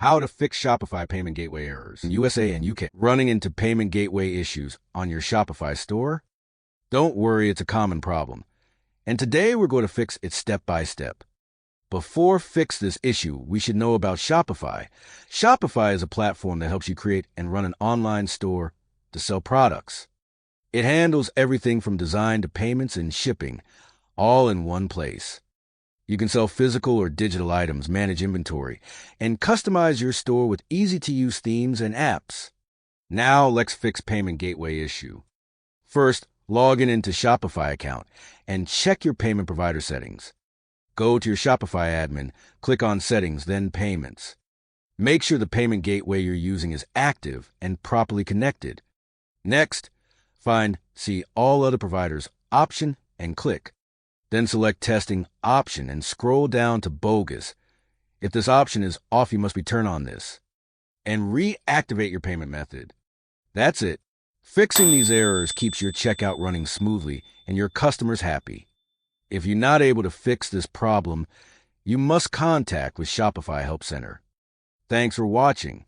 How to fix Shopify payment gateway errors in USA and UK. Running into payment gateway issues on your Shopify store? Don't worry, it's a common problem. And today we're going to fix it step by step. Before fix this issue, we should know about Shopify. Shopify is a platform that helps you create and run an online store to sell products. It handles everything from design to payments and shipping, all in one place. You can sell physical or digital items, manage inventory, and customize your store with easy-to-use themes and apps. Now let's fix payment gateway issue. First, log into Shopify account and check your payment provider settings. Go to your Shopify admin, click on Settings, then Payments. Make sure the payment gateway you're using is active and properly connected. Next, find See All Other Providers option and click. Then select Testing option and scroll down to Bogus. If this option is off, you must return on this. And reactivate your payment method. That's it. Fixing these errors keeps your checkout running smoothly and your customers happy. If you're not able to fix this problem, you must contact with Shopify Help Center. Thanks for watching.